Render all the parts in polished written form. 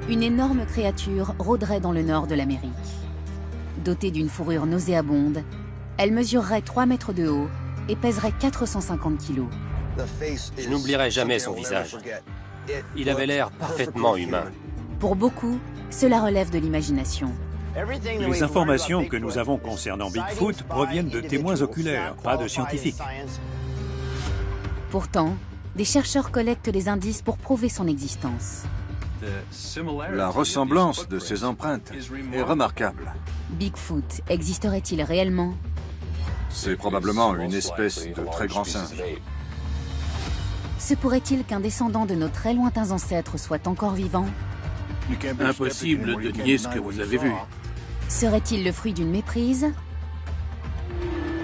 une énorme créature rôderait dans le nord de l'Amérique. Dotée d'une fourrure nauséabonde, elle mesurerait 3 mètres de haut et pèserait 450 kilos. Je n'oublierai jamais son visage. Il avait l'air parfaitement humain. Pour beaucoup, cela relève de l'imagination. Les informations que nous avons concernant Bigfoot proviennent de témoins oculaires, pas de scientifiques. Pourtant, des chercheurs collectent les indices pour prouver son existence. La ressemblance de ces empreintes est remarquable. Bigfoot existerait-il réellement? C'est probablement une espèce de très grand singe. Se pourrait-il qu'un descendant de nos très lointains ancêtres soit encore vivant? Impossible de nier ce que vous avez vu. Serait-il le fruit d'une méprise?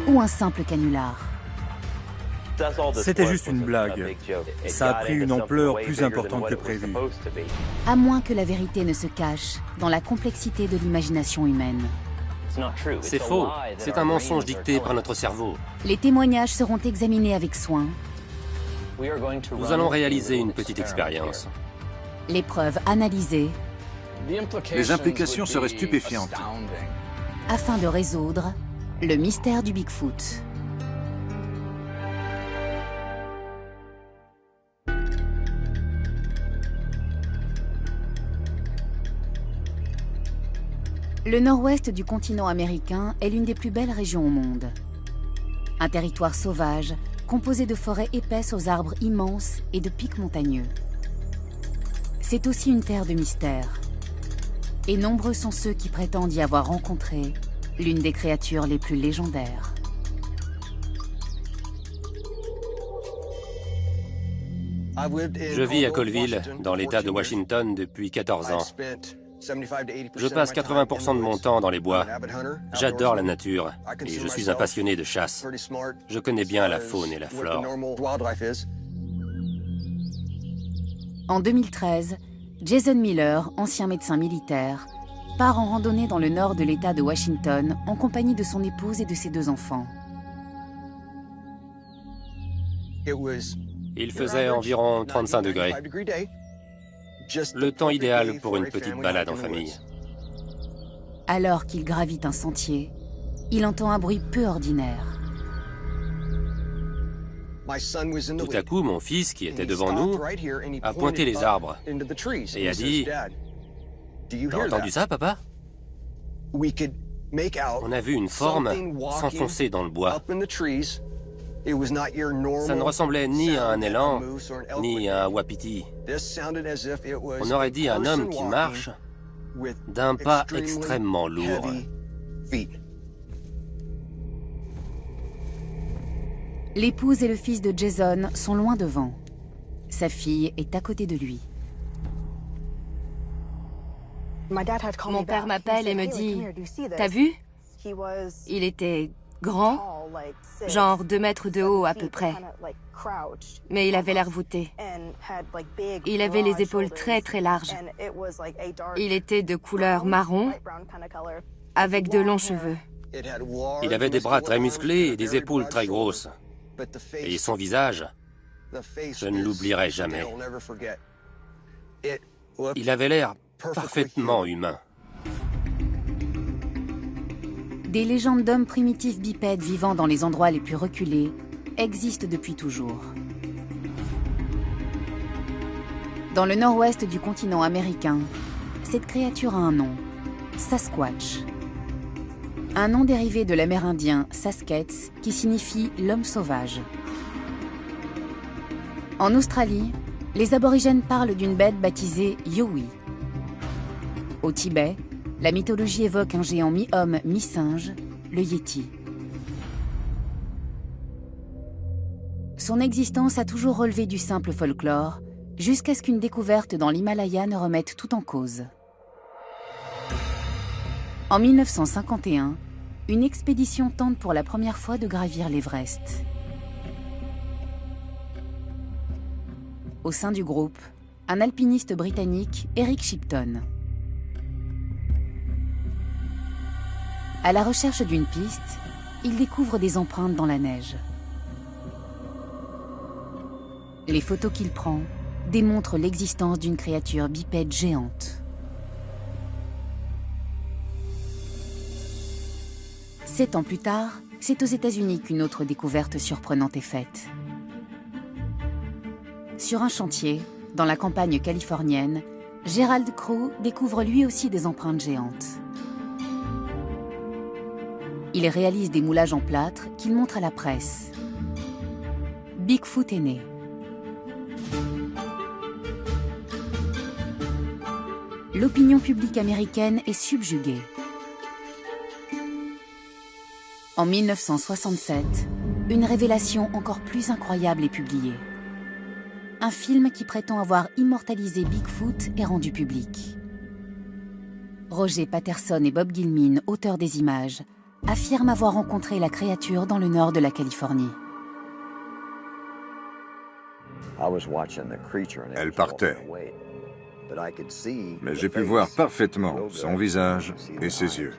Ou un simple canular? C'était juste une blague. Ça a pris une ampleur plus importante que prévu. À moins que la vérité ne se cache dans la complexité de l'imagination humaine. C'est faux. C'est un mensonge dicté par notre cerveau. Les témoignages seront examinés avec soin. Nous allons réaliser une petite expérience. Les preuves analysées Les implications seraient stupéfiantes. afin de résoudre le mystère du Bigfoot. Le nord-ouest du continent américain est l'une des plus belles régions au monde. Un territoire sauvage, composé de forêts épaisses aux arbres immenses et de pics montagneux. C'est aussi une terre de mystère. Et nombreux sont ceux qui prétendent y avoir rencontré l'une des créatures les plus légendaires. Je vis à Colville, dans l'État de Washington, depuis 14 ans. Je passe 80% de mon temps dans les bois. J'adore la nature et je suis un passionné de chasse. Je connais bien la faune et la flore. En 2013, Jason Miller, ancien médecin militaire, part en randonnée dans le nord de l'État de Washington en compagnie de son épouse et de ses 2 enfants. Il faisait environ 35 degrés. Le temps idéal pour une petite balade en famille. Alors qu'il gravit un sentier, il entend un bruit peu ordinaire. Tout à coup, mon fils, qui était devant nous, a pointé les arbres et a dit « T'as entendu ça, papa ?» On a vu une forme s'enfoncer dans le bois. Ça ne ressemblait ni à un élan, ni à un wapiti. On aurait dit un homme qui marche d'un pas extrêmement lourd. L'épouse et le fils de Jason sont loin devant. Sa fille est à côté de lui. Mon père m'appelle et me dit « T'as vu ? Il était grand, genre 2 mètres de haut à peu près. Mais il avait l'air voûté. Il avait les épaules très très larges. Il était de couleur marron, avec de longs cheveux. Il avait des bras très musclés et des épaules très grosses. Et son visage, je ne l'oublierai jamais. Il avait l'air parfaitement humain. Des légendes d'hommes primitifs bipèdes vivant dans les endroits les plus reculés existent depuis toujours. Dans le nord-ouest du continent américain, cette créature a un nom, Sasquatch. Un nom dérivé de l'amérindien Saskets qui signifie l'homme sauvage. En Australie, les aborigènes parlent d'une bête baptisée Yowie. Au Tibet, la mythologie évoque un géant mi-homme, mi-singe, le Yéti. Son existence a toujours relevé du simple folklore, jusqu'à ce qu'une découverte dans l'Himalaya ne remette tout en cause. En 1951, une expédition tente pour la première fois de gravir l'Everest. Au sein du groupe, un alpiniste britannique, Eric Shipton. À la recherche d'une piste, il découvre des empreintes dans la neige. Les photos qu'il prend démontrent l'existence d'une créature bipède géante. 7 ans plus tard, c'est aux États-Unis qu'une autre découverte surprenante est faite. Sur un chantier, dans la campagne californienne, Gerald Crew découvre lui aussi des empreintes géantes. Il réalise des moulages en plâtre qu'il montre à la presse. Bigfoot est né. L'opinion publique américaine est subjuguée. En 1967, une révélation encore plus incroyable est publiée. Un film qui prétend avoir immortalisé Bigfoot est rendu public. Roger Patterson et Bob Gilman, auteurs des images, affirment avoir rencontré la créature dans le nord de la Californie. Elle partait. Mais j'ai pu voir parfaitement son visage et ses yeux.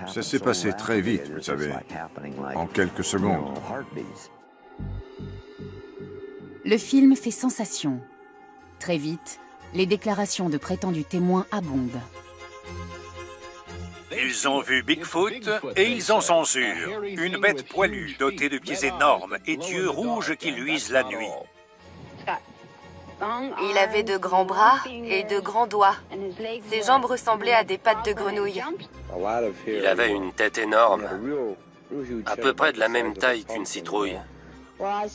Ça s'est passé très vite, vous savez, en quelques secondes. Le film fait sensation. Très vite, les déclarations de prétendus témoins abondent. Ils ont vu Bigfoot et ils en sont sûrs. Une bête poilue, dotée de pieds énormes et d'yeux rouges qui luisent la nuit. Il avait de grands bras et de grands doigts. Ses jambes ressemblaient à des pattes de grenouille. Il avait une tête énorme, à peu près de la même taille qu'une citrouille.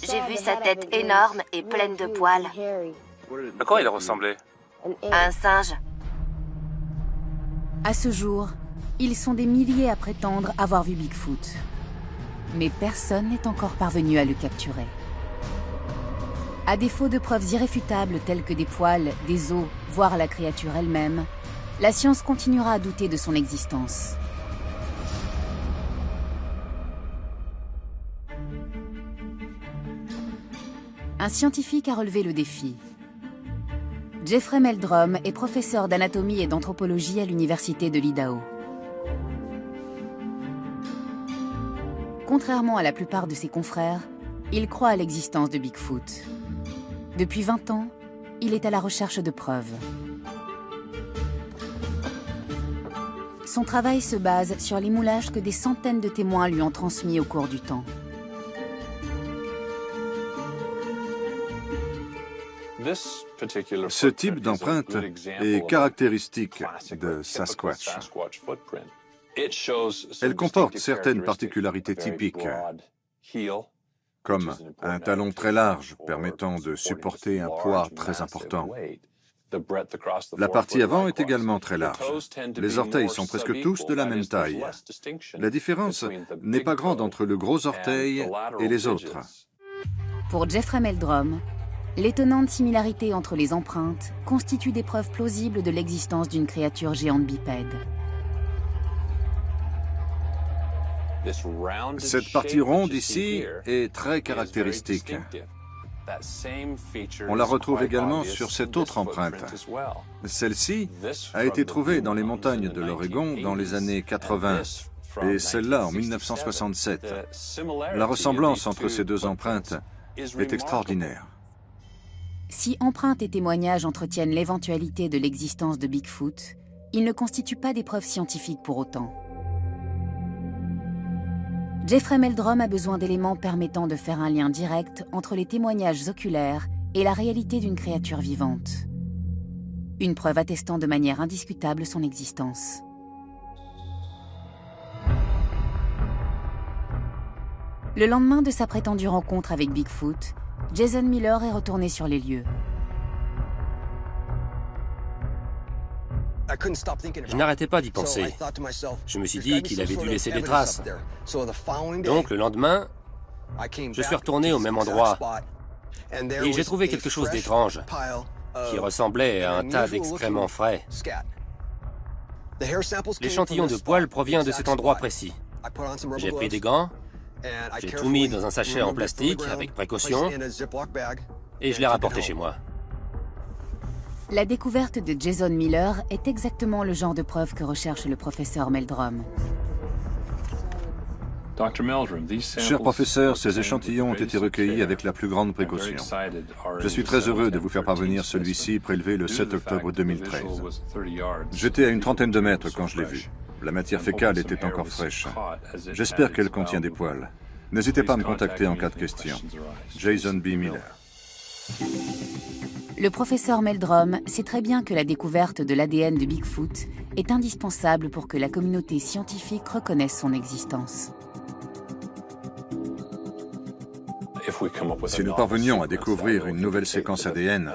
J'ai vu sa tête énorme et pleine de poils. À quoi il ressemblait? À un singe. À ce jour, ils sont des milliers à prétendre avoir vu Bigfoot. Mais personne n'est encore parvenu à le capturer. À défaut de preuves irréfutables telles que des poils, des os, voire la créature elle-même, la science continuera à douter de son existence. Un scientifique a relevé le défi. Jeffrey Meldrum est professeur d'anatomie et d'anthropologie à l'université de l'Idaho. Contrairement à la plupart de ses confrères, il croit à l'existence de Bigfoot. Depuis 20 ans, il est à la recherche de preuves. Son travail se base sur les moulages que des centaines de témoins lui ont transmis au cours du temps. Ce type d'empreinte est caractéristique de Sasquatch. Elle comporte certaines particularités typiques, comme un talon très large permettant de supporter un poids très important. La partie avant est également très large. Les orteils sont presque tous de la même taille. La différence n'est pas grande entre le gros orteil et les autres. Pour Jeffrey Meldrum, l'étonnante similarité entre les empreintes constitue des preuves plausibles de l'existence d'une créature géante bipède. Cette partie ronde ici est très caractéristique. On la retrouve également sur cette autre empreinte. Celle-ci a été trouvée dans les montagnes de l'Oregon dans les années 80 et celle-là en 1967. La ressemblance entre ces deux empreintes est extraordinaire. Si empreintes et témoignages entretiennent l'éventualité de l'existence de Bigfoot, ils ne constituent pas des preuves scientifiques pour autant. Jeffrey Meldrum a besoin d'éléments permettant de faire un lien direct entre les témoignages oculaires et la réalité d'une créature vivante. Une preuve attestant de manière indiscutable son existence. Le lendemain de sa prétendue rencontre avec Bigfoot, Jason Miller est retourné sur les lieux. Je n'arrêtais pas d'y penser. Je me suis dit qu'il avait dû laisser des traces. Donc le lendemain, je suis retourné au même endroit et j'ai trouvé quelque chose d'étrange qui ressemblait à un tas d'excréments frais. L'échantillon de poils provient de cet endroit précis. J'ai pris des gants, j'ai tout mis dans un sachet en plastique avec précaution et je l'ai rapporté chez moi. La découverte de Jason Miller est exactement le genre de preuve que recherche le professeur Meldrum. Cher professeur, ces échantillons ont été recueillis avec la plus grande précaution. Je suis très heureux de vous faire parvenir celui-ci prélevé le 7 octobre 2013. J'étais à une trentaine de mètres quand je l'ai vu. La matière fécale était encore fraîche. J'espère qu'elle contient des poils. N'hésitez pas à me contacter en cas de question. Jason B. Miller. Le professeur Meldrum sait très bien que la découverte de l'ADN de Bigfoot est indispensable pour que la communauté scientifique reconnaisse son existence. Si nous parvenions à découvrir une nouvelle séquence ADN,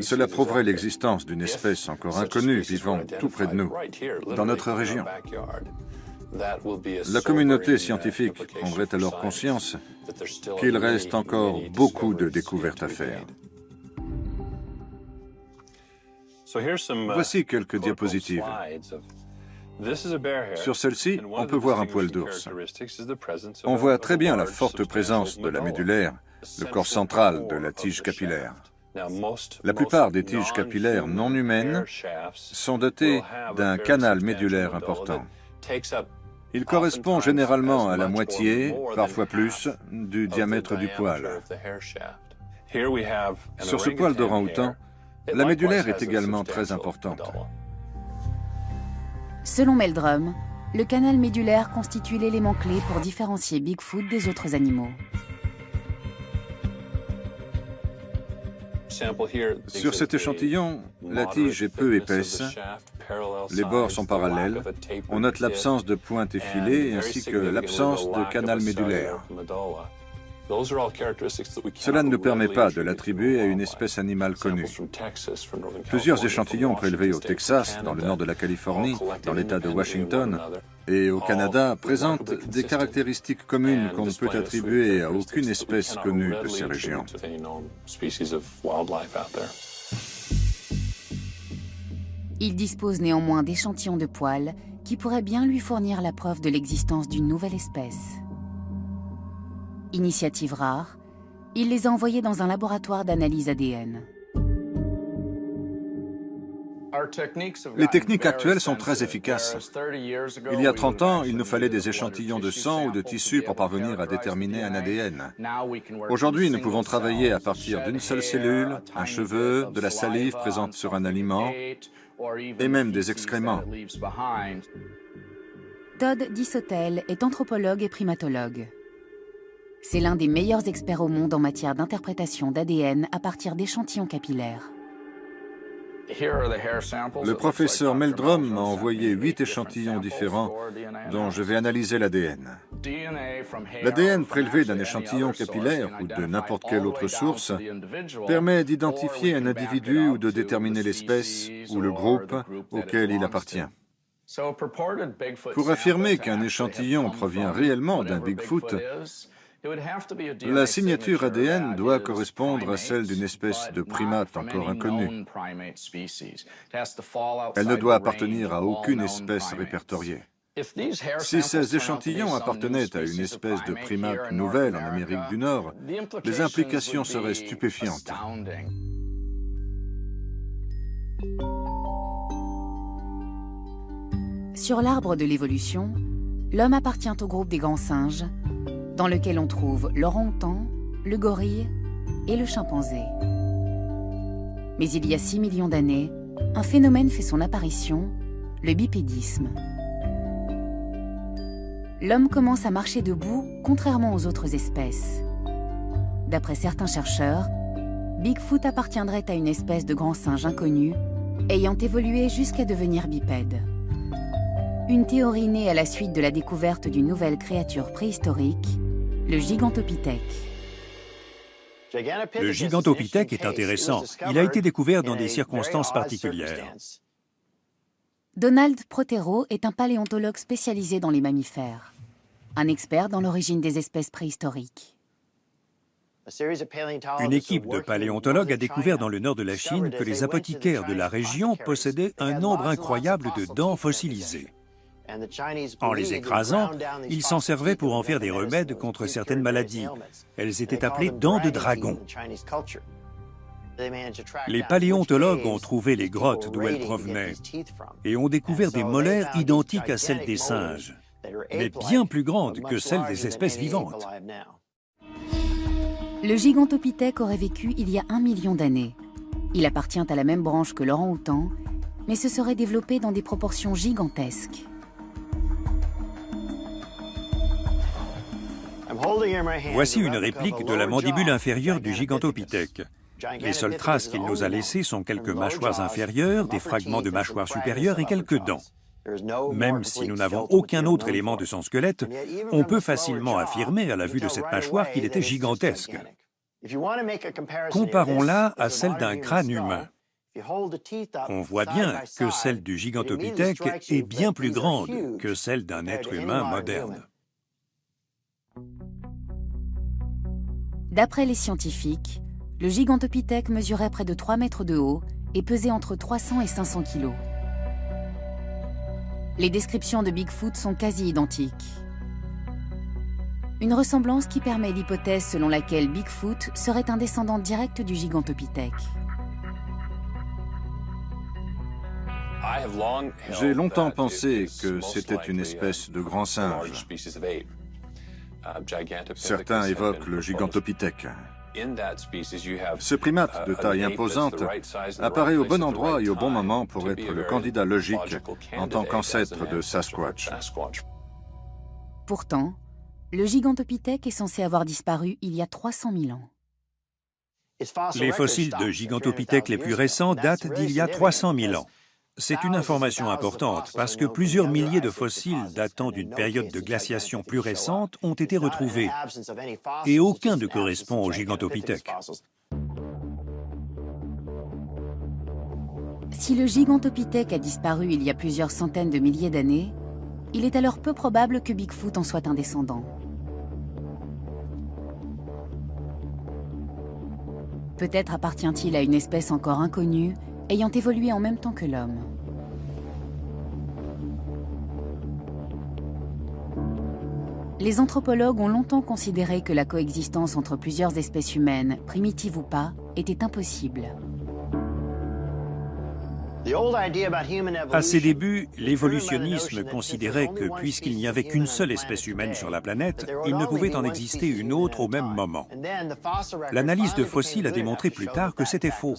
cela prouverait l'existence d'une espèce encore inconnue vivant tout près de nous, dans notre région. La communauté scientifique prendrait alors conscience qu'il reste encore beaucoup de découvertes à faire. Voici quelques diapositives. Sur celle-ci, on peut voir un poil d'ours. On voit très bien la forte présence de la médullaire, le corps central de la tige capillaire. La plupart des tiges capillaires non humaines sont dotées d'un canal médullaire important. Il correspond généralement à la moitié, parfois plus, du diamètre du poil. Sur ce poil d'orang-outan, la médullaire est également très importante. Selon Meldrum, le canal médullaire constitue l'élément clé pour différencier Bigfoot des autres animaux. Sur cet échantillon, la tige est peu épaisse, les bords sont parallèles, on note l'absence de pointe effilée ainsi que l'absence de canal médullaire. Cela ne nous permet pas de l'attribuer à une espèce animale connue. Plusieurs échantillons prélevés au Texas, dans le nord de la Californie, dans l'État de Washington et au Canada présentent des caractéristiques communes qu'on ne peut attribuer à aucune espèce connue de ces régions. Il dispose néanmoins d'échantillons de poils qui pourraient bien lui fournir la preuve de l'existence d'une nouvelle espèce. Initiative rare, il les a envoyés dans un laboratoire d'analyse ADN. Les techniques actuelles sont très efficaces. Il y a 30 ans, il nous fallait des échantillons de sang ou de tissu pour parvenir à déterminer un ADN. Aujourd'hui, nous pouvons travailler à partir d'une seule cellule, un cheveu, de la salive présente sur un aliment et même des excréments. Todd Disotell est anthropologue et primatologue. C'est l'un des meilleurs experts au monde en matière d'interprétation d'ADN à partir d'échantillons capillaires. Le professeur Meldrum m'a envoyé 8 échantillons différents dont je vais analyser l'ADN. L'ADN prélevé d'un échantillon capillaire ou de n'importe quelle autre source permet d'identifier un individu ou de déterminer l'espèce ou le groupe auquel il appartient. Pour affirmer qu'un échantillon provient réellement d'un Bigfoot, la signature ADN doit correspondre à celle d'une espèce de primate encore inconnue. Elle ne doit appartenir à aucune espèce répertoriée. Si ces échantillons appartenaient à une espèce de primate nouvelle en Amérique du Nord, les implications seraient stupéfiantes. Sur l'arbre de l'évolution, l'homme appartient au groupe des grands singes, dans lequel on trouve l'orang-outan, le gorille et le chimpanzé. Mais il y a 6 millions d'années, un phénomène fait son apparition, le bipédisme. L'homme commence à marcher debout, contrairement aux autres espèces. D'après certains chercheurs, Bigfoot appartiendrait à une espèce de grand singe inconnu, ayant évolué jusqu'à devenir bipède. Une théorie née à la suite de la découverte d'une nouvelle créature préhistorique, le Gigantopithèque. Le Gigantopithèque est intéressant. Il a été découvert dans des circonstances particulières. Donald Protero est un paléontologue spécialisé dans les mammifères, un expert dans l'origine des espèces préhistoriques. Une équipe de paléontologues a découvert dans le nord de la Chine que les apothicaires de la région possédaient un nombre incroyable de dents fossilisées. En les écrasant, ils s'en servaient pour en faire des remèdes contre certaines maladies. Elles étaient appelées dents de dragon. Les paléontologues ont trouvé les grottes d'où elles provenaient et ont découvert des molaires identiques à celles des singes, mais bien plus grandes que celles des espèces vivantes. Le Gigantopithèque aurait vécu il y a 1 million d'années. Il appartient à la même branche que l'orang-outan, mais se serait développé dans des proportions gigantesques. Voici une réplique de la mandibule inférieure du Gigantopithèque. Les seules traces qu'il nous a laissées sont quelques mâchoires inférieures, des fragments de mâchoires supérieures et quelques dents. Même si nous n'avons aucun autre élément de son squelette, on peut facilement affirmer à la vue de cette mâchoire qu'il était gigantesque. Comparons-la à celle d'un crâne humain. On voit bien que celle du Gigantopithèque est bien plus grande que celle d'un être humain moderne. D'après les scientifiques, le Gigantopithèque mesurait près de 3 mètres de haut et pesait entre 300 et 500 kilos. Les descriptions de Bigfoot sont quasi identiques. Une ressemblance qui permet l'hypothèse selon laquelle Bigfoot serait un descendant direct du Gigantopithèque. J'ai longtemps pensé que c'était une espèce de grand singe. Certains évoquent le Gigantopithèque. Ce primate de taille imposante apparaît au bon endroit et au bon moment pour être le candidat logique en tant qu'ancêtre de Sasquatch. Pourtant, le Gigantopithèque est censé avoir disparu il y a 300 000 ans. Les fossiles de Gigantopithèque les plus récents datent d'il y a 300 000 ans. C'est une information importante parce que plusieurs milliers de fossiles datant d'une période de glaciation plus récente ont été retrouvés et aucun ne correspond au Gigantopithèque. Si le Gigantopithèque a disparu il y a plusieurs centaines de milliers d'années, il est alors peu probable que Bigfoot en soit un descendant. Peut-être appartient-il à une espèce encore inconnue, ayant évolué en même temps que l'homme. Les anthropologues ont longtemps considéré que la coexistence entre plusieurs espèces humaines, primitives ou pas, était impossible. À ses débuts, l'évolutionnisme considérait que puisqu'il n'y avait qu'une seule espèce humaine sur la planète, il ne pouvait en exister une autre au même moment. L'analyse de fossiles a démontré plus tard que c'était faux.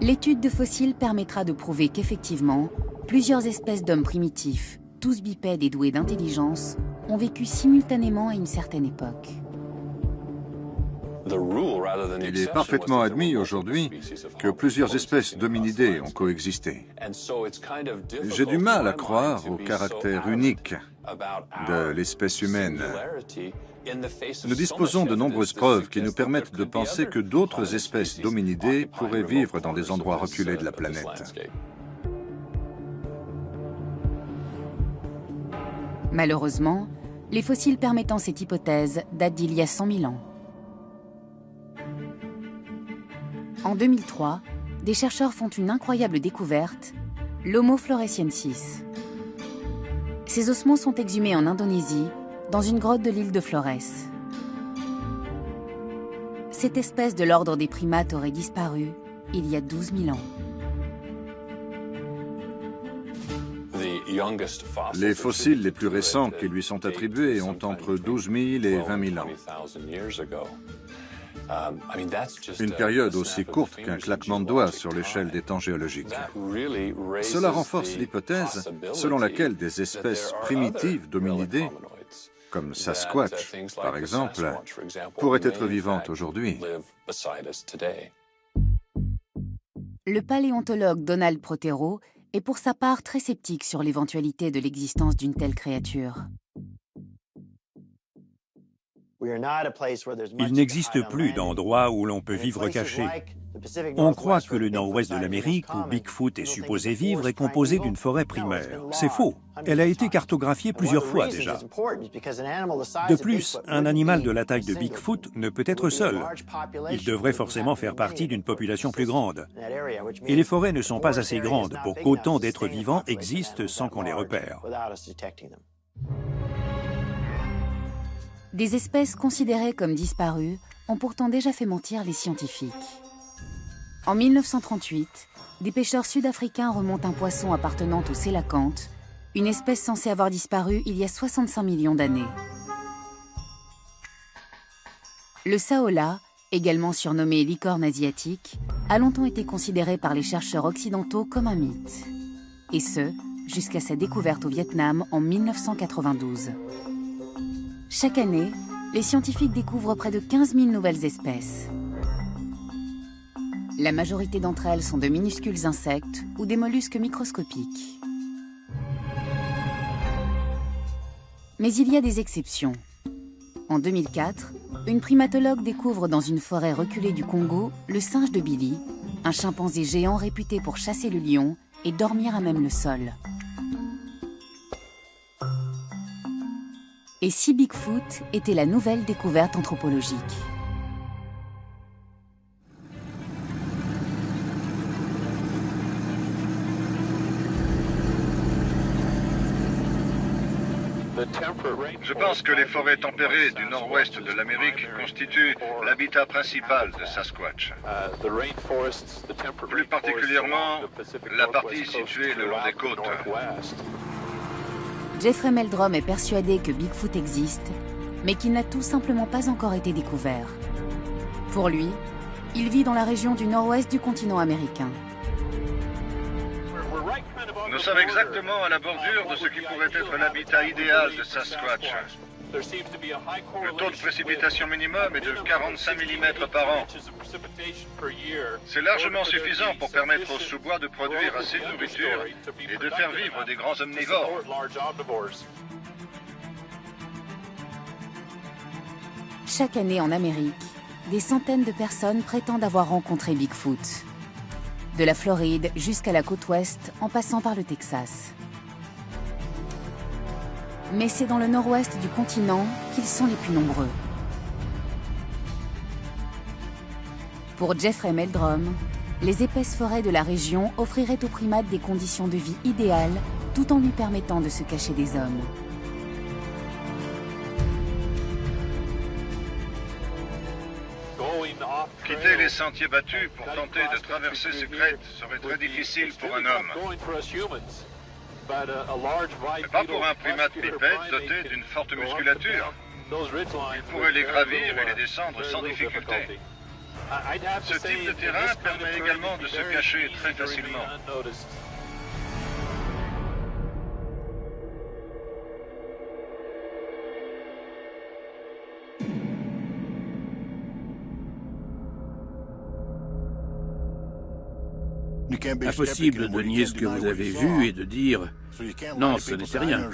L'étude de fossiles permettra de prouver qu'effectivement, plusieurs espèces d'hommes primitifs, tous bipèdes et doués d'intelligence, ont vécu simultanément à une certaine époque. Il est parfaitement admis aujourd'hui que plusieurs espèces d'hominidés ont coexisté. J'ai du mal à croire au caractère unique de l'espèce humaine. Nous disposons de nombreuses preuves qui nous permettent de penser que d'autres espèces d'hominidés pourraient vivre dans des endroits reculés de la planète. Malheureusement, les fossiles permettant cette hypothèse datent d'il y a 100 000 ans. En 2003, des chercheurs font une incroyable découverte, l'Homo floresiensis. Ces ossements sont exhumés en Indonésie, dans une grotte de l'île de Flores. Cette espèce de l'ordre des primates aurait disparu il y a 12 000 ans. Les fossiles les plus récents qui lui sont attribués ont entre 12 000 et 20 000 ans. Une période aussi courte qu'un claquement de doigts sur l'échelle des temps géologiques. Cela renforce l'hypothèse selon laquelle des espèces primitives d'hominidés, comme Sasquatch par exemple, pourraient être vivantes aujourd'hui. Le paléontologue Donald Prothero est pour sa part très sceptique sur l'éventualité de l'existence d'une telle créature. Il n'existe plus d'endroit où l'on peut vivre caché. On croit que le nord-ouest de l'Amérique, où Bigfoot est supposé vivre, est composé d'une forêt primaire. C'est faux. Elle a été cartographiée plusieurs fois déjà. De plus, un animal de la taille de Bigfoot ne peut être seul. Il devrait forcément faire partie d'une population plus grande. Et les forêts ne sont pas assez grandes pour qu'autant d'êtres vivants existent sans qu'on les repère. Des espèces considérées comme disparues ont pourtant déjà fait mentir les scientifiques. En 1938, des pêcheurs sud-africains remontent un poisson appartenant au sélacanthe, une espèce censée avoir disparu il y a 65 millions d'années. Le saola, également surnommé licorne asiatique, a longtemps été considéré par les chercheurs occidentaux comme un mythe. Et ce, jusqu'à sa découverte au Vietnam en 1992. Chaque année, les scientifiques découvrent près de 15 000 nouvelles espèces. La majorité d'entre elles sont de minuscules insectes ou des mollusques microscopiques. Mais il y a des exceptions. En 2004, une primatologue découvre dans une forêt reculée du Congo le singe de Billy, un chimpanzé géant réputé pour chasser le lion et dormir à même le sol. Et si Bigfoot était la nouvelle découverte anthropologique? Je pense que les forêts tempérées du nord-ouest de l'Amérique constituent l'habitat principal de Sasquatch. Plus particulièrement, la partie située le long des côtes. Jeffrey Meldrum est persuadé que Bigfoot existe, mais qu'il n'a tout simplement pas encore été découvert. Pour lui, il vit dans la région du nord-ouest du continent américain. Nous sommes exactement à la bordure de ce qui pourrait être l'habitat idéal de Sasquatch. Le taux de précipitation minimum est de 45 mm par an. C'est largement suffisant pour permettre aux sous-bois de produire assez de nourriture et de faire vivre des grands omnivores. Chaque année en Amérique, des centaines de personnes prétendent avoir rencontré Bigfoot. De la Floride jusqu'à la côte ouest, en passant par le Texas. Mais c'est dans le nord-ouest du continent qu'ils sont les plus nombreux. Pour Jeffrey Meldrum, les épaisses forêts de la région offriraient aux primates des conditions de vie idéales, tout en lui permettant de se cacher des hommes. Quitter les sentiers battus pour tenter de traverser ces crêtes serait très difficile pour un homme. Mais pas pour un primate bipède doté d'une forte musculature. Il pourrait les gravir et les descendre sans difficulté. Ce type de terrain permet également de se cacher très facilement. Impossible de nier ce que vous avez vu et de dire « Non, ce n'était rien »,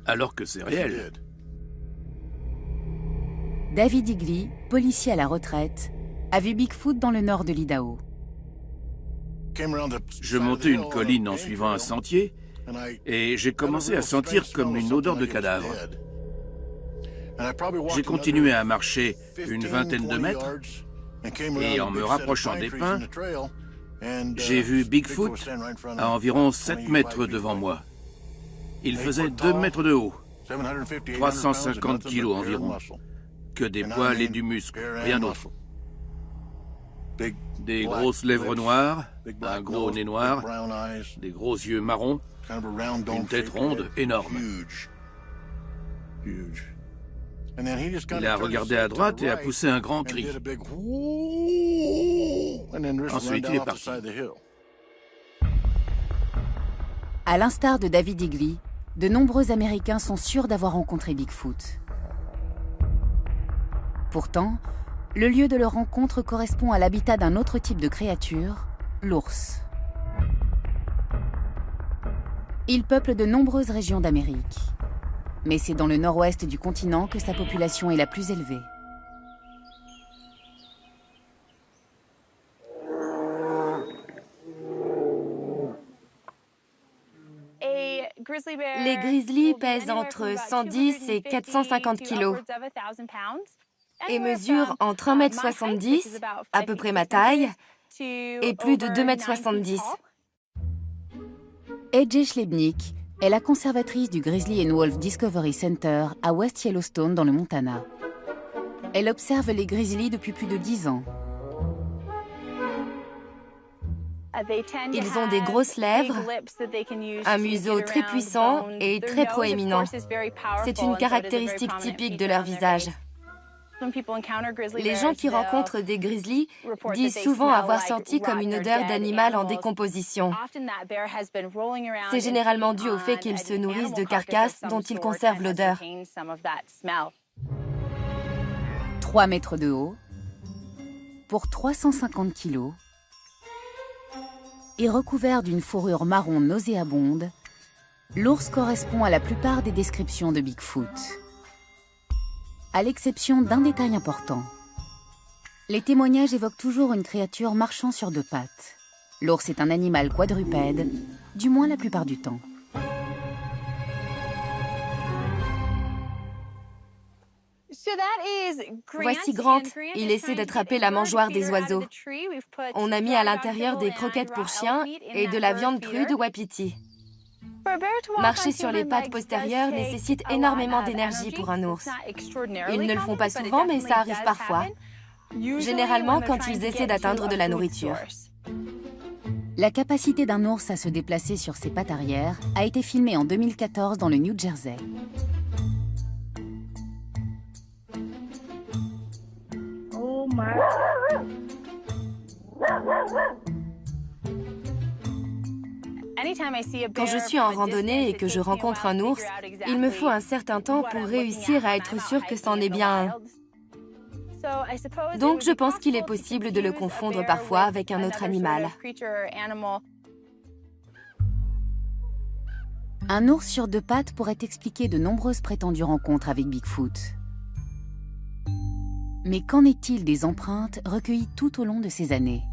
alors que c'est réel. David Higley, policier à la retraite, a vu Bigfoot dans le nord de l'Idaho. Je montais une colline en suivant un sentier et j'ai commencé à sentir comme une odeur de cadavre. J'ai continué à marcher une vingtaine de mètres et en me rapprochant des pins, j'ai vu Bigfoot à environ 7 mètres devant moi. Il faisait 2 mètres de haut, 350 kilos environ, que des poils et du muscle, rien d'autre. Des grosses lèvres noires, un gros nez noir, des gros yeux marrons, une tête ronde énorme. Il a regardé à droite et a poussé un grand cri. Ensuite, il est parti. À l'instar de David Higley, de nombreux Américains sont sûrs d'avoir rencontré Bigfoot. Pourtant, le lieu de leur rencontre correspond à l'habitat d'un autre type de créature, l'ours. Il peuple de nombreuses régions d'Amérique. Mais c'est dans le nord-ouest du continent que sa population est la plus élevée. Les grizzlies pèsent entre 110 et 450 kilos et mesurent entre 1,70 m, à peu près ma taille, et plus de 2,70 m. AJ Schlebnik est la conservatrice du Grizzly and Wolf Discovery Center à West Yellowstone dans le Montana. Elle observe les grizzlies depuis plus de 10 ans. Ils ont des grosses lèvres, un museau très puissant et très proéminent. C'est une caractéristique typique de leur visage. Les gens qui rencontrent des grizzlies disent souvent avoir senti comme une odeur d'animal en décomposition. C'est généralement dû au fait qu'ils se nourrissent de carcasses dont ils conservent l'odeur. 3 mètres de haut, pour 350 kilos, et recouvert d'une fourrure marron nauséabonde, l'ours correspond à la plupart des descriptions de Bigfoot. À l'exception d'un détail important. Les témoignages évoquent toujours une créature marchant sur 2 pattes. L'ours est un animal quadrupède, du moins la plupart du temps. Voici Grant, il essaie d'attraper la mangeoire des oiseaux. On a mis à l'intérieur des croquettes pour chiens et de la viande crue de wapiti. Marcher sur les pattes postérieures nécessite énormément d'énergie pour un ours. Ils ne le font pas souvent, mais ça arrive parfois. Généralement quand ils essaient d'atteindre de la nourriture. La capacité d'un ours à se déplacer sur ses pattes arrière a été filmée en 2014 dans le New Jersey. Quand je suis en randonnée et que je rencontre un ours, il me faut un certain temps pour réussir à être sûr que c'en est bien un. Donc je pense qu'il est possible de le confondre parfois avec un autre animal. Un ours sur 2 pattes pourrait expliquer de nombreuses prétendues rencontres avec Bigfoot. Mais qu'en est-il des empreintes recueillies tout au long de ces années?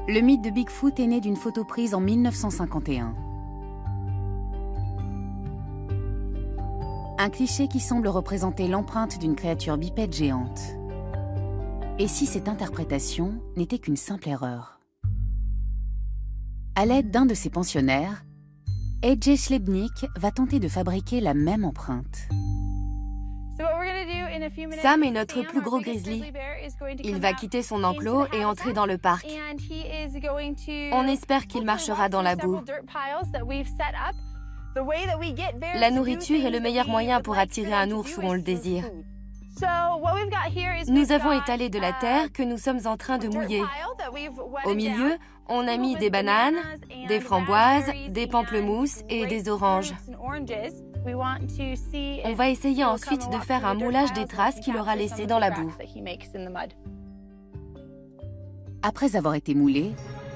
Le mythe de Bigfoot est né d'une photo prise en 1951. Un cliché qui semble représenter l'empreinte d'une créature bipède géante. Et si cette interprétation n'était qu'une simple erreur? À l'aide d'un de ses pensionnaires, A.J. Schlebnik va tenter de fabriquer la même empreinte. Sam est notre plus gros grizzly. Il va quitter son enclos et entrer dans le parc. On espère qu'il marchera dans la boue. La nourriture est le meilleur moyen pour attirer un ours où on le désire. Nous avons étalé de la terre que nous sommes en train de mouiller. Au milieu, on a mis des bananes, des framboises, des pamplemousses et des oranges. On va essayer ensuite de faire un moulage des traces qu'il aura laissées dans la boue. Après avoir été moulées,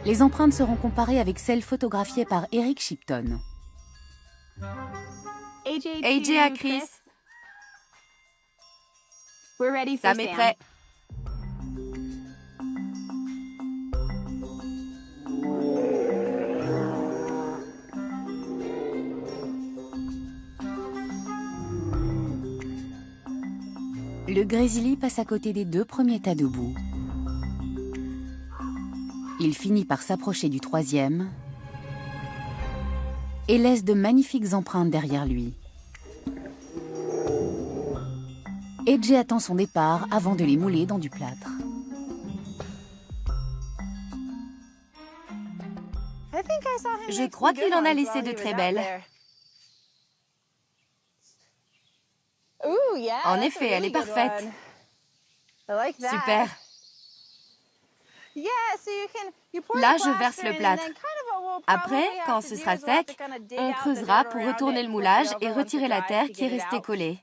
les empreintes seront comparées avec celles photographiées par Eric Shipton. AJ à Chris. Sam est prêt. Le grizzly passe à côté des 2 premiers tas de boue. Il finit par s'approcher du 3e et laisse de magnifiques empreintes derrière lui. AJ attend son départ avant de les mouler dans du plâtre. Je crois qu'il en a laissé de très belles. En effet, elle est parfaite. Super. Là, je verse le plâtre. Après, quand ce sera sec, on creusera pour retourner le moulage et retirer la terre qui est restée collée.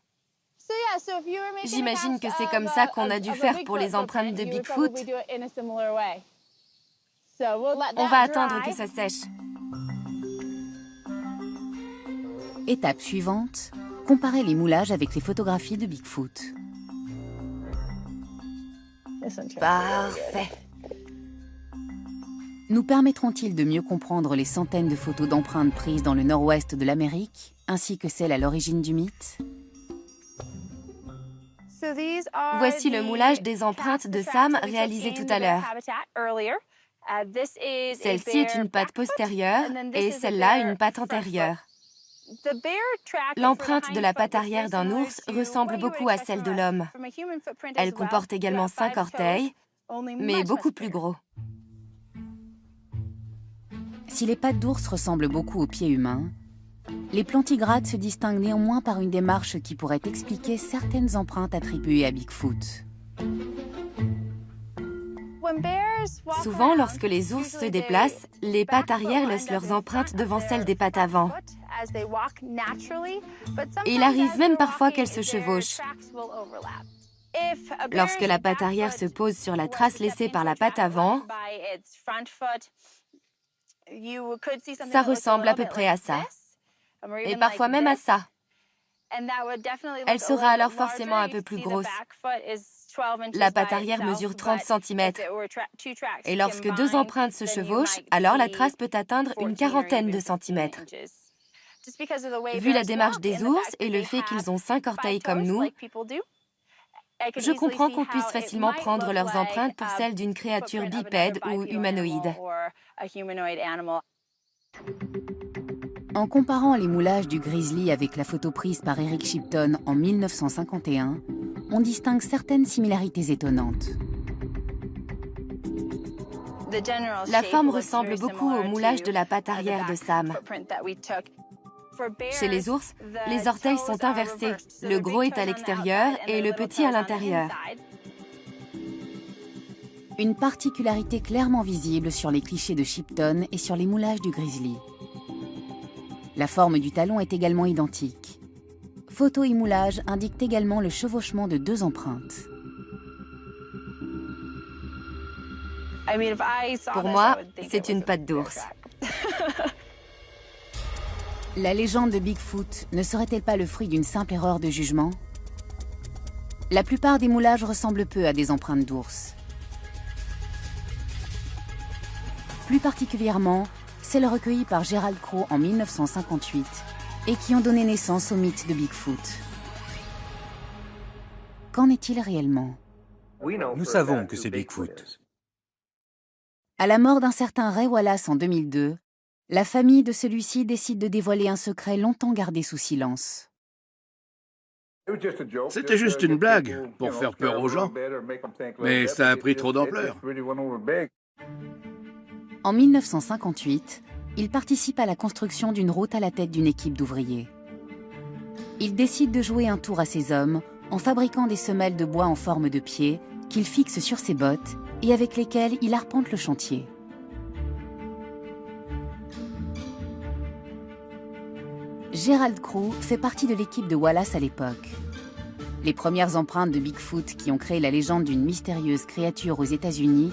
J'imagine que c'est comme ça qu'on a dû faire pour les empreintes de Bigfoot. On va attendre que ça sèche. Étape suivante, comparer les moulages avec les photographies de Bigfoot. Parfait. Nous permettront-ils de mieux comprendre les centaines de photos d'empreintes prises dans le nord-ouest de l'Amérique, ainsi que celles à l'origine du mythe? Voici le moulage des empreintes de Sam réalisées tout à l'heure. Celle-ci est une patte postérieure et celle-là une patte antérieure. L'empreinte de la patte arrière d'un ours ressemble beaucoup à celle de l'homme. Elle comporte également 5 orteils, mais beaucoup plus gros. Si les pattes d'ours ressemblent beaucoup aux pieds humains, Les plantigrades se distinguent néanmoins par une démarche qui pourrait expliquer certaines empreintes attribuées à Bigfoot. Souvent, lorsque les ours se déplacent, les pattes arrière laissent leurs empreintes devant celles des pattes avant. Et il arrive même parfois qu'elles se chevauchent. Lorsque la patte arrière se pose sur la trace laissée par la patte avant, ça ressemble à peu près à ça. Et parfois même à ça. Elle sera alors forcément un peu plus grosse. La patte arrière mesure 30 cm. Et lorsque deux empreintes se chevauchent, alors la trace peut atteindre une quarantaine de centimètres. Vu la démarche des ours et le fait qu'ils ont 5 orteils comme nous, je comprends qu'on puisse facilement prendre leurs empreintes pour celles d'une créature bipède ou humanoïde. En comparant les moulages du grizzly avec la photo prise par Eric Shipton en 1951, on distingue certaines similarités étonnantes. La forme ressemble beaucoup au moulage de la patte arrière de Sam. Chez les ours, les orteils sont inversés. Le gros est à l'extérieur et le petit à l'intérieur. Une particularité clairement visible sur les clichés de Shipton et sur les moulages du grizzly. La forme du talon est également identique. Photo et moulage indiquent également le chevauchement de deux empreintes. Pour moi, c'est une patte d'ours. La légende de Bigfoot ne serait-elle pas le fruit d'une simple erreur de jugement? La plupart des moulages ressemblent peu à des empreintes d'ours. Plus particulièrement, celles recueillies par Gerald Crow en 1958 et qui ont donné naissance au mythe de Bigfoot. Qu'en est-il réellement? Nous savons que c'est Bigfoot. À la mort d'un certain Ray Wallace en 2002, la famille de celui-ci décide de dévoiler un secret longtemps gardé sous silence. C'était juste une blague, pour faire peur aux gens. Mais ça a pris trop d'ampleur. En 1958, il participe à la construction d'une route à la tête d'une équipe d'ouvriers. Il décide de jouer un tour à ses hommes en fabriquant des semelles de bois en forme de pied qu'il fixe sur ses bottes et avec lesquelles il arpente le chantier. Gerald Crow fait partie de l'équipe de Wallace à l'époque. Les premières empreintes de Bigfoot qui ont créé la légende d'une mystérieuse créature aux États-Unis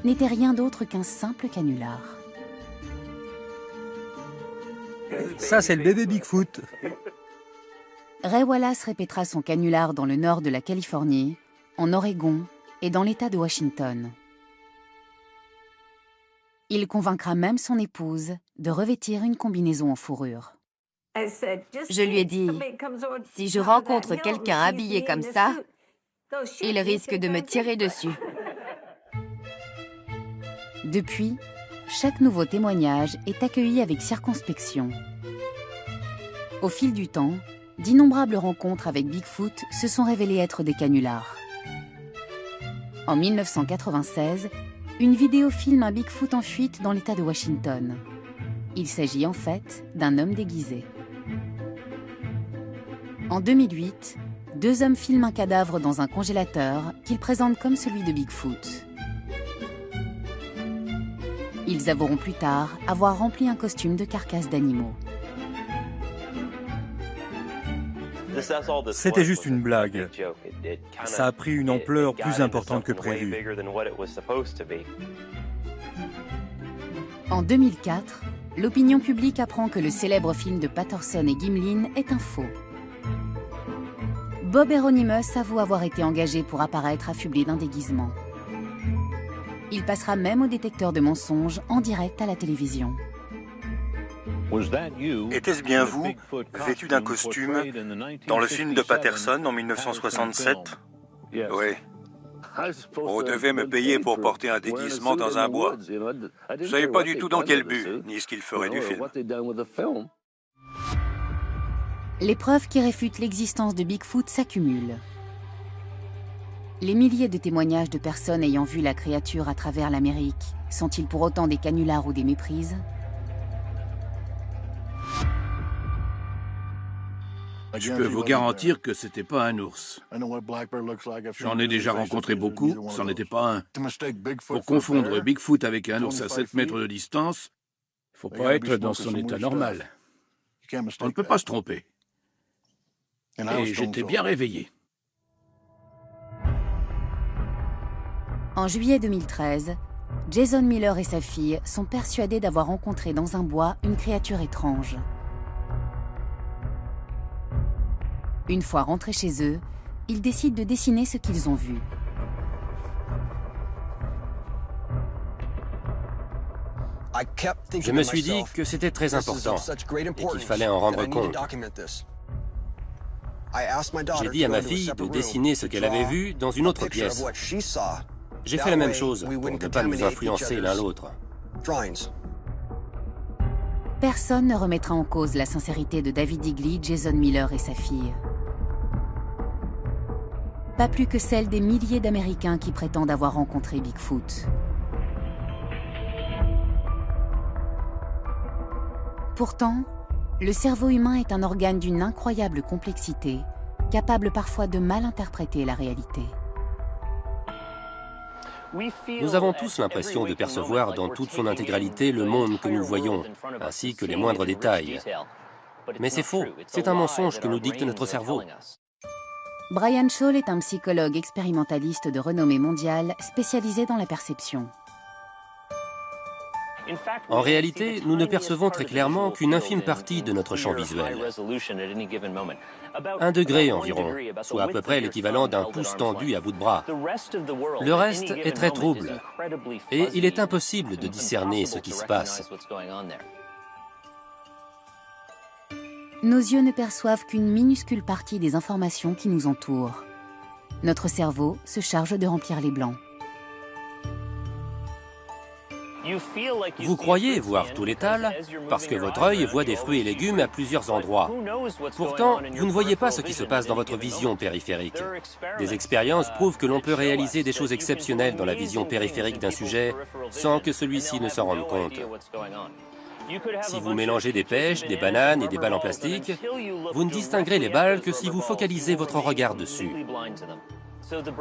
n'étaient rien d'autre qu'un simple canular. Ça, c'est le bébé Bigfoot. Ray Wallace répétera son canular dans le nord de la Californie, en Oregon et dans l'État de Washington. Il convaincra même son épouse de revêtir une combinaison en fourrure. Je lui ai dit, si je rencontre quelqu'un habillé comme ça, il risque de me tirer dessus. Depuis, chaque nouveau témoignage est accueilli avec circonspection. Au fil du temps, d'innombrables rencontres avec Bigfoot se sont révélées être des canulars. En 1996, une vidéo filme un Bigfoot en fuite dans l'État de Washington. Il s'agit en fait d'un homme déguisé. En 2008, deux hommes filment un cadavre dans un congélateur qu'ils présentent comme celui de Bigfoot. Ils avoueront plus tard avoir rempli un costume de carcasse d'animaux. C'était juste une blague. Ça a pris une ampleur plus importante que prévu. En 2004, l'opinion publique apprend que le célèbre film de Patterson et Gimlin est un faux. Bob Euronymous avoue avoir été engagé pour apparaître affublé d'un déguisement. Il passera même au détecteur de mensonges en direct à la télévision. Était-ce bien vous, vêtu d'un costume, dans le film de Patterson en 1967? Oui. On devait me payer pour porter un déguisement dans un bois. Je ne savais pas du tout dans quel but, ni ce qu'il ferait du film. Les preuves qui réfutent l'existence de Bigfoot s'accumulent. Les milliers de témoignages de personnes ayant vu la créature à travers l'Amérique sont-ils pour autant des canulars ou des méprises? Je peux vous garantir que c'était pas un ours. J'en ai déjà rencontré beaucoup, c'en n'était pas un. Pour confondre Bigfoot avec un ours à 7 mètres de distance, il ne faut pas être dans son état normal. On ne peut pas se tromper. Et j'étais bien réveillé. En juillet 2013, Jason Miller et sa fille sont persuadés d'avoir rencontré dans un bois une créature étrange. Une fois rentrés chez eux, ils décident de dessiner ce qu'ils ont vu. Je me suis dit que c'était très important et qu'il fallait en rendre compte. J'ai dit à ma fille de dessiner ce qu'elle avait vu dans une autre pièce. J'ai fait la même chose pour ne pas nous influencer l'un l'autre. Personne ne remettra en cause la sincérité de David Higley, Jason Miller et sa fille. Pas plus que celle des milliers d'Américains qui prétendent avoir rencontré Bigfoot. Pourtant, le cerveau humain est un organe d'une incroyable complexité, capable parfois de mal interpréter la réalité. Nous avons tous l'impression de percevoir dans toute son intégralité le monde que nous voyons, ainsi que les moindres détails. Mais c'est faux, c'est un mensonge que nous dicte notre cerveau. Brian Scholl est un psychologue expérimentaliste de renommée mondiale spécialisé dans la perception. En réalité, nous ne percevons très clairement qu'une infime partie de notre champ visuel. 1 degré environ, soit à peu près l'équivalent d'un pouce tendu à bout de bras. Le reste est très trouble, et il est impossible de discerner ce qui se passe. Nos yeux ne perçoivent qu'une minuscule partie des informations qui nous entourent. Notre cerveau se charge de remplir les blancs. Vous croyez voir tout l'étal parce que votre œil voit des fruits et légumes à plusieurs endroits. Pourtant, vous ne voyez pas ce qui se passe dans votre vision périphérique. Des expériences prouvent que l'on peut réaliser des choses exceptionnelles dans la vision périphérique d'un sujet sans que celui-ci ne s'en rende compte. Si vous mélangez des pêches, des bananes et des balles en plastique, vous ne distinguerez les balles que si vous focalisez votre regard dessus.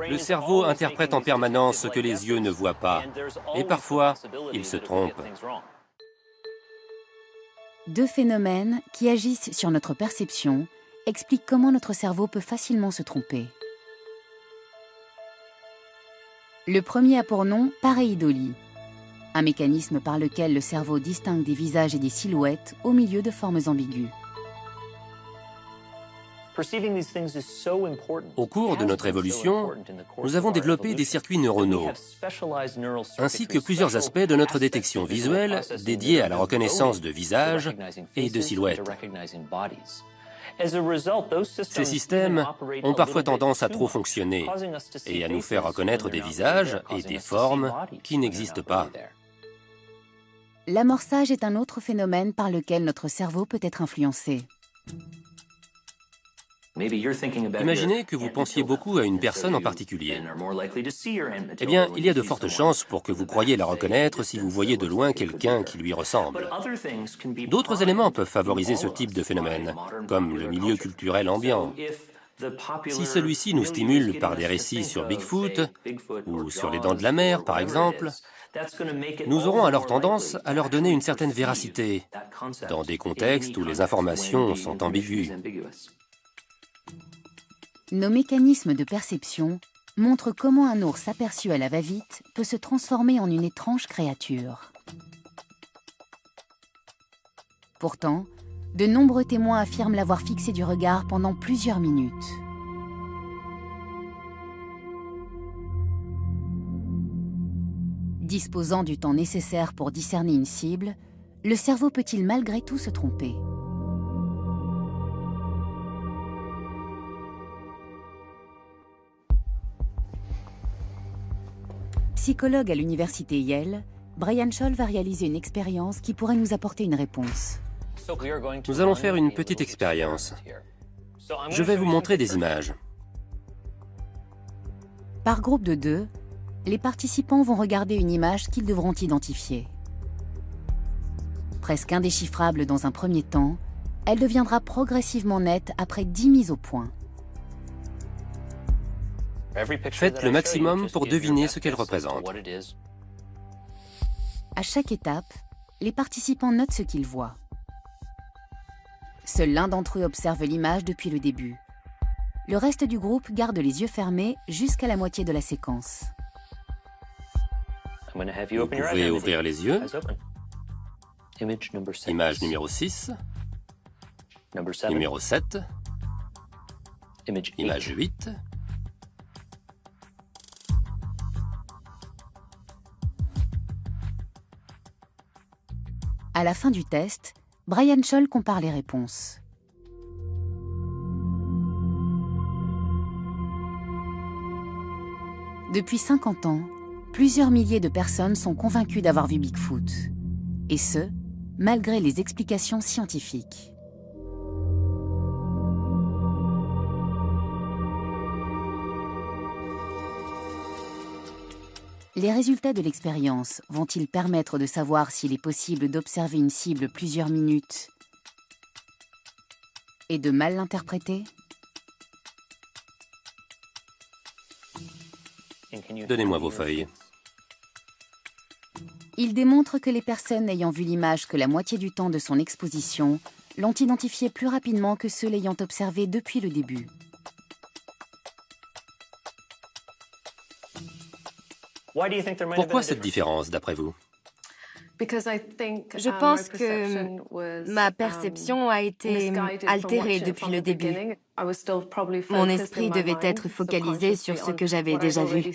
Le cerveau interprète en permanence ce que les yeux ne voient pas, et parfois, il se trompe. 2 phénomènes qui agissent sur notre perception expliquent comment notre cerveau peut facilement se tromper. Le premier a pour nom pareidolie, un mécanisme par lequel le cerveau distingue des visages et des silhouettes au milieu de formes ambiguës. Au cours de notre évolution, nous avons développé des circuits neuronaux, ainsi que plusieurs aspects de notre détection visuelle dédiés à la reconnaissance de visages et de silhouettes. Ces systèmes ont parfois tendance à trop fonctionner et à nous faire reconnaître des visages et des formes qui n'existent pas. L'amorçage est un autre phénomène par lequel notre cerveau peut être influencé. Imaginez que vous pensiez beaucoup à une personne en particulier. Eh bien, il y a de fortes chances pour que vous croyiez la reconnaître si vous voyez de loin quelqu'un qui lui ressemble. D'autres éléments peuvent favoriser ce type de phénomène, comme le milieu culturel ambiant. Si celui-ci nous stimule par des récits sur Bigfoot ou sur les dents de la mer, par exemple, nous aurons alors tendance à leur donner une certaine véracité, dans des contextes où les informations sont ambiguës. Nos mécanismes de perception montrent comment un ours aperçu à la va-vite peut se transformer en une étrange créature. Pourtant, de nombreux témoins affirment l'avoir fixé du regard pendant plusieurs minutes. Disposant du temps nécessaire pour discerner une cible, le cerveau peut-il malgré tout se tromper ? Psychologue à l'université Yale, Brian Scholl va réaliser une expérience qui pourrait nous apporter une réponse. Nous allons faire une petite expérience. Je vais vous montrer des images. Par groupe de 2, les participants vont regarder une image qu'ils devront identifier. Presque indéchiffrable dans un premier temps, elle deviendra progressivement nette après 10 mises au point. Faites le maximum pour deviner ce qu'elle représente. À chaque étape, les participants notent ce qu'ils voient. Seul l'un d'entre eux observe l'image depuis le début. Le reste du groupe garde les yeux fermés jusqu'à la moitié de la séquence. Vous pouvez ouvrir les yeux. Image numéro 6, numéro 7, image 8. À la fin du test, Brian Scholl compare les réponses. Depuis 50 ans, plusieurs milliers de personnes sont convaincues d'avoir vu Bigfoot. Et ce, malgré les explications scientifiques. Les résultats de l'expérience vont-ils permettre de savoir s'il est possible d'observer une cible plusieurs minutes et de mal l'interpréter? Donnez-moi vos feuilles. Il démontre que les personnes ayant vu l'image que la moitié du temps de son exposition l'ont identifiée plus rapidement que ceux l'ayant observée depuis le début. Pourquoi cette différence, d'après vous? Je pense que ma perception a été altérée depuis le début. Mon esprit devait être focalisé sur ce que j'avais déjà vu.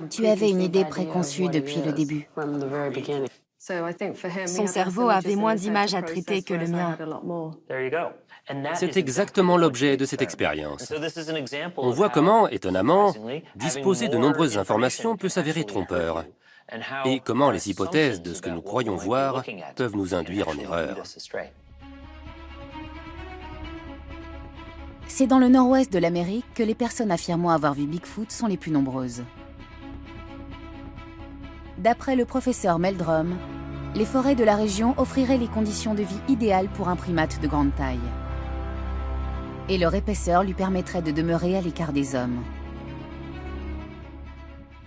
Tu avais une idée préconçue depuis le début. Son cerveau avait moins d'images à traiter que le mien. C'est exactement l'objet de cette expérience. On voit comment, étonnamment, disposer de nombreuses informations peut s'avérer trompeur, et comment les hypothèses de ce que nous croyons voir peuvent nous induire en erreur. C'est dans le nord-ouest de l'Amérique que les personnes affirmant avoir vu Bigfoot sont les plus nombreuses. D'après le professeur Meldrum, les forêts de la région offriraient les conditions de vie idéales pour un primate de grande taille. Et leur épaisseur lui permettrait de demeurer à l'écart des hommes.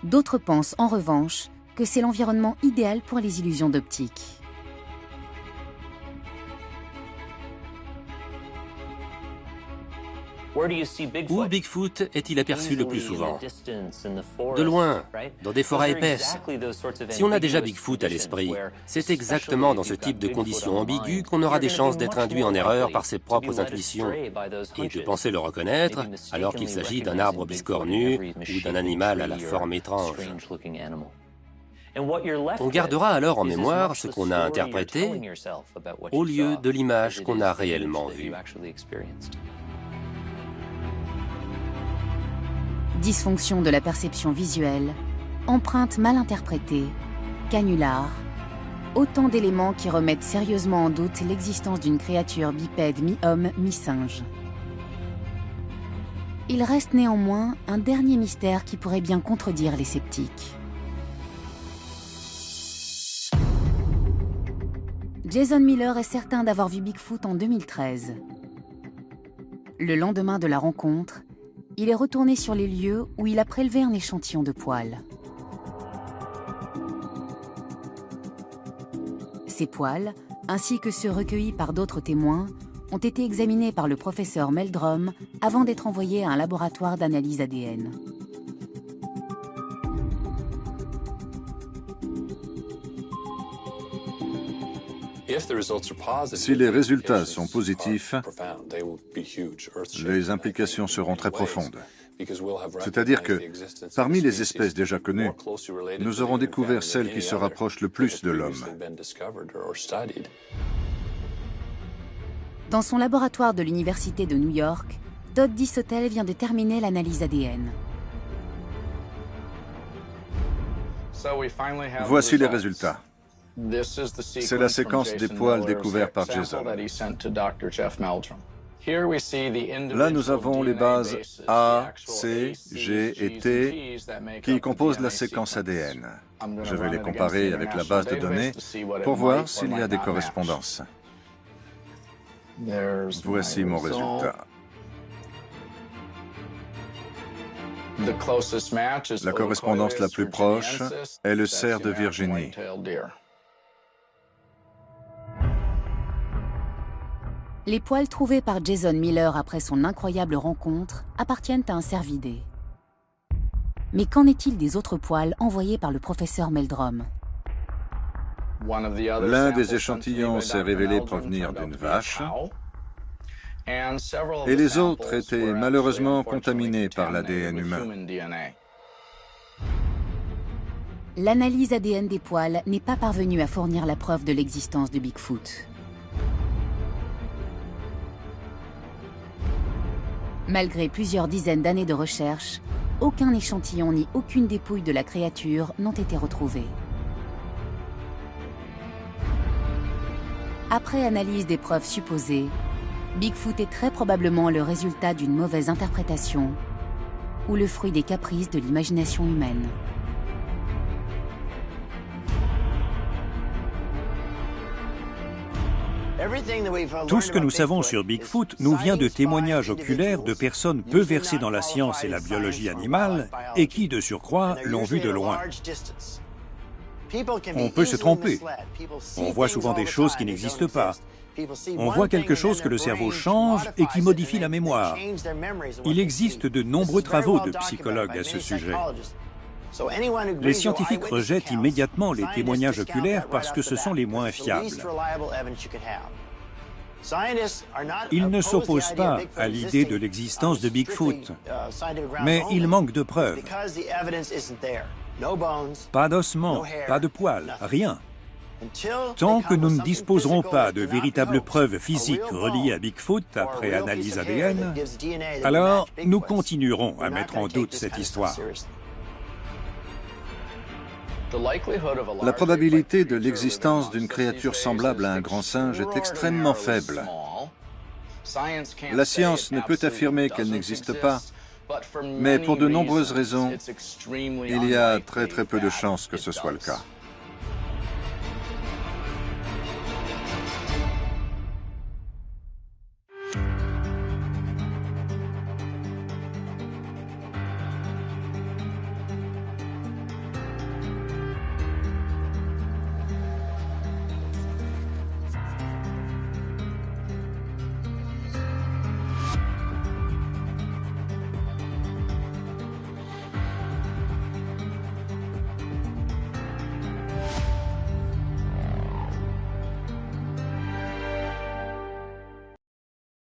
D'autres pensent, en revanche, que c'est l'environnement idéal pour les illusions d'optique. Où Bigfoot est-il aperçu le plus souvent? De loin, dans des forêts épaisses. Si on a déjà Bigfoot à l'esprit, c'est exactement dans ce type de conditions ambiguës qu'on aura des chances d'être induit en erreur par ses propres intuitions et de penser le reconnaître alors qu'il s'agit d'un arbre biscornu ou d'un animal à la forme étrange. On gardera alors en mémoire ce qu'on a interprété au lieu de l'image qu'on a réellement vue. Dysfonction de la perception visuelle, empreinte mal interprétée, canular, autant d'éléments qui remettent sérieusement en doute l'existence d'une créature bipède mi-homme, mi-singe. Il reste néanmoins un dernier mystère qui pourrait bien contredire les sceptiques. Jason Miller est certain d'avoir vu Bigfoot en 2013. Le lendemain de la rencontre, il est retourné sur les lieux où il a prélevé un échantillon de poils. Ces poils, ainsi que ceux recueillis par d'autres témoins, ont été examinés par le professeur Meldrum avant d'être envoyés à un laboratoire d'analyse ADN. Si les résultats sont positifs, les implications seront très profondes. C'est-à-dire que, parmi les espèces déjà connues, nous aurons découvert celle qui se rapproche le plus de l'homme. Dans son laboratoire de l'Université de New York, Todd Disotell vient de terminer l'analyse ADN. Voici les résultats. C'est la séquence des poils découverts par Jason. Là, nous avons les bases A, C, G et T qui composent la séquence ADN. Je vais les comparer avec la base de données pour voir s'il y a des correspondances. Voici mon résultat. La correspondance la plus proche est le cerf de Virginie. Les poils trouvés par Jason Miller après son incroyable rencontre appartiennent à un cervidé. Mais qu'en est-il des autres poils envoyés par le professeur Meldrum? L'un des échantillons s'est révélé provenir d'une vache, et les autres étaient malheureusement contaminés par l'ADN humain. L'analyse ADN des poils n'est pas parvenue à fournir la preuve de l'existence de Bigfoot. Malgré plusieurs dizaines d'années de recherche, aucun échantillon ni aucune dépouille de la créature n'ont été retrouvés. Après analyse des preuves supposées, Bigfoot est très probablement le résultat d'une mauvaise interprétation ou le fruit des caprices de l'imagination humaine. Tout ce que nous savons sur Bigfoot nous vient de témoignages oculaires de personnes peu versées dans la science et la biologie animale et qui, de surcroît, l'ont vu de loin. On peut se tromper. On voit souvent des choses qui n'existent pas. On voit quelque chose que le cerveau change et qui modifie la mémoire. Il existe de nombreux travaux de psychologues à ce sujet. Les scientifiques rejettent immédiatement les témoignages oculaires parce que ce sont les moins fiables. Ils ne s'opposent pas à l'idée de l'existence de Bigfoot, mais il manque de preuves. Pas d'ossements, pas de poils, rien. Tant que nous ne disposerons pas de véritables preuves physiques reliées à Bigfoot après analyse ADN, alors nous continuerons à mettre en doute cette histoire. La probabilité de l'existence d'une créature semblable à un grand singe est extrêmement faible. La science ne peut affirmer qu'elle n'existe pas, mais pour de nombreuses raisons, il y a très peu de chances que ce soit le cas.